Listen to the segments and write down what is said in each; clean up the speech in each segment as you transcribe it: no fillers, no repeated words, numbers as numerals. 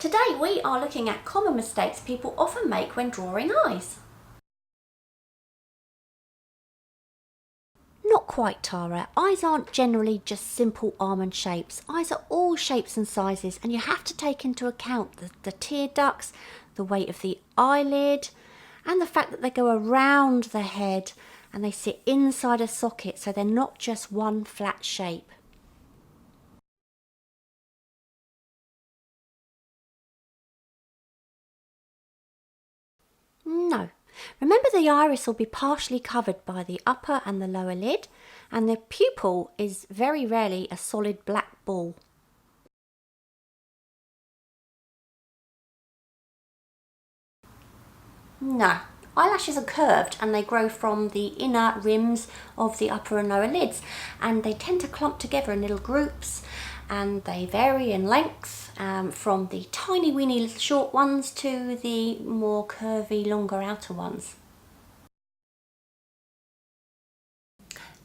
Today we are looking at common mistakes people often make when drawing eyes. Not quite, Tara. Eyes aren't generally just simple almond shapes. Eyes are all shapes and sizes, and you have to take into account the tear ducts, the weight of the eyelid, and the fact that they go around the head and they sit inside a socket, so they're not just one flat shape. No. Remember, the iris will be partially covered by the upper and the lower lid, and the pupil is very rarely a solid black ball. No. Eyelashes are curved and they grow from the inner rims of the upper and lower lids, and they tend to clump together in little groups, and they vary in length from the tiny weeny little short ones to the more curvy longer outer ones.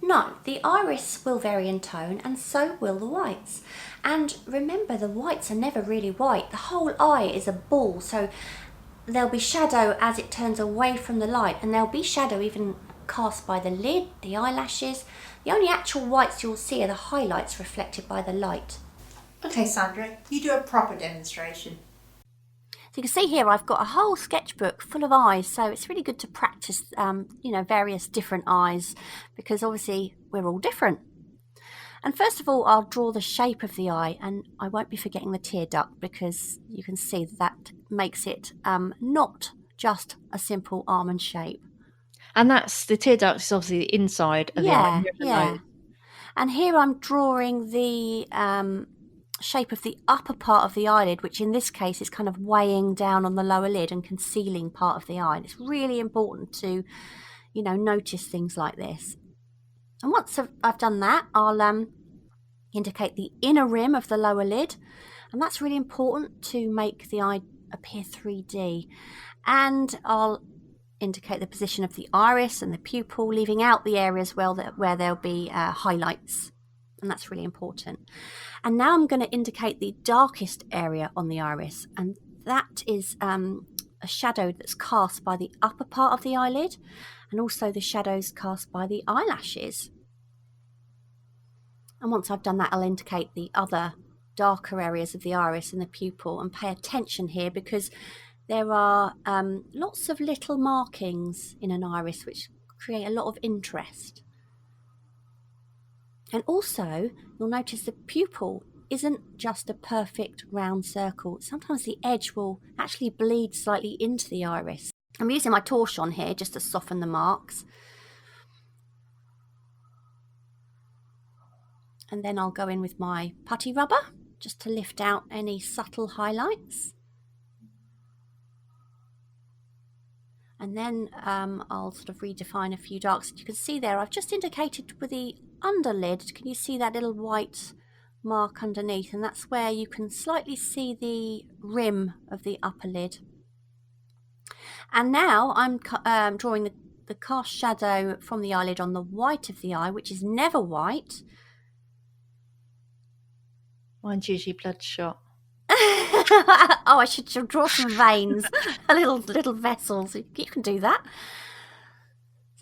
No, the iris will vary in tone, and so will the whites. And remember, the whites are never really white. The whole eye is a ball, so there'll be shadow as it turns away from the light, and there'll be shadow even cast by the lid, the eyelashes. The only actual whites you'll see are the highlights reflected by the light. Okay, Sandra, you do a proper demonstration. So you can see here I've got a whole sketchbook full of eyes, so it's really good to practice, various different eyes, because obviously we're all different. And first of all, I'll draw the shape of the eye, and I won't be forgetting the tear duct, because you can see that makes it not just a simple almond shape. And that's the tear duct is obviously the inside of the eye. Yeah. And here I'm drawing the shape of the upper part of the eyelid, which in this case is kind of weighing down on the lower lid and concealing part of the eye. And it's really important to, notice things like this. And once I've done that, I'll indicate the inner rim of the lower lid, and that's really important to make the eye appear 3D. And I'll indicate the position of the iris and the pupil, leaving out the areas where there'll be highlights, and that's really important. And now I'm going to indicate the darkest area on the iris, and that is a shadow that's cast by the upper part of the eyelid, and also the shadows cast by the eyelashes. And once I've done that, I'll indicate the other darker areas of the iris and the pupil, and pay attention here because there are lots of little markings in an iris which create a lot of interest. And also, you'll notice the pupil isn't just a perfect round circle. Sometimes the edge will actually bleed slightly into the iris. I'm using my torchon here just to soften the marks. And then I'll go in with my putty rubber just to lift out any subtle highlights. And then I'll sort of redefine a few darks. You can see there, I've just indicated with the underlid. Can you see that little white mark underneath? And that's where you can slightly see the rim of the upper lid. And now I'm drawing the cast shadow from the eyelid on the white of the eye, which is never white. Mine's usually bloodshot. Oh, I should draw some veins, little vessels. You can do that.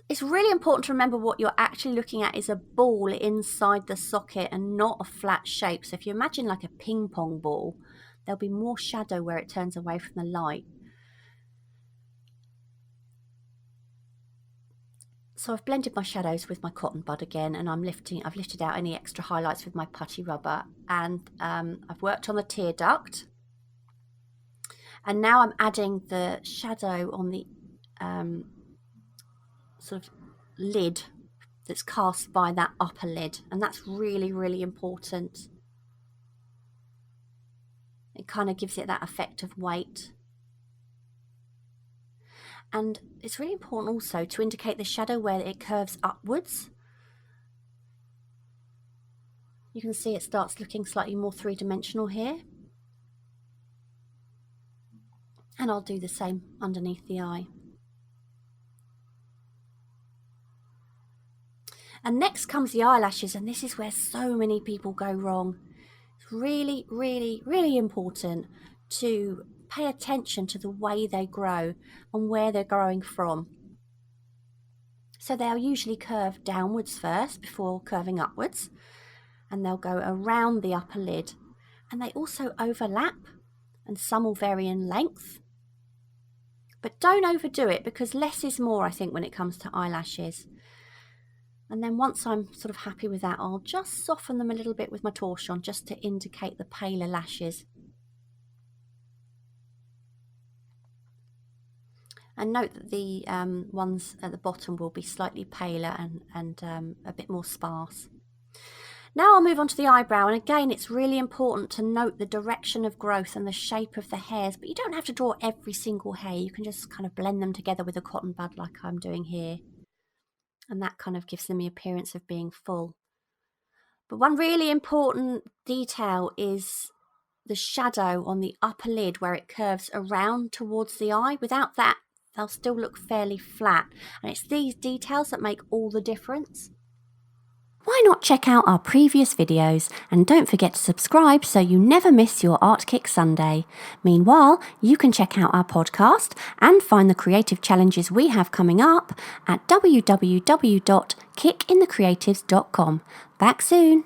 It's really important to remember what you're actually looking at is a ball inside the socket and not a flat shape. So if you imagine like a ping pong ball, there'll be more shadow where it turns away from the light. So I've blended my shadows with my cotton bud again, and I've lifted out any extra highlights with my putty rubber, and I've worked on the tear duct. And now I'm adding the shadow on the sort of lid that's cast by that upper lid, and that's really, really important. It kind of gives it that effect of weight. And it's really important also to indicate the shadow where it curves upwards. You can see it starts looking slightly more three-dimensional here. And I'll do the same underneath the eye. And next comes the eyelashes, and this is where so many people go wrong. It's really, really, really important to pay attention to the way they grow and where they're growing from. So they'll usually curve downwards first before curving upwards, and they'll go around the upper lid, and they also overlap, and some will vary in length. But don't overdo it, because less is more, I think, when it comes to eyelashes. And then once I'm sort of happy with that, I'll just soften them a little bit with my torchon, just to indicate the paler lashes. And note that the ones at the bottom will be slightly paler and a bit more sparse. Now I'll move on to the eyebrow, and again it's really important to note the direction of growth and the shape of the hairs, but you don't have to draw every single hair. You can just kind of blend them together with a cotton bud like I'm doing here, and that kind of gives them the appearance of being full. But one really important detail is the shadow on the upper lid where it curves around towards the eye. Without that, they'll still look fairly flat, and it's these details that make all the difference. Why not check out our previous videos, and don't forget to subscribe so you never miss your Art Kick Sunday. Meanwhile, you can check out our podcast and find the creative challenges we have coming up at www.kickinthecreatives.com. Back soon!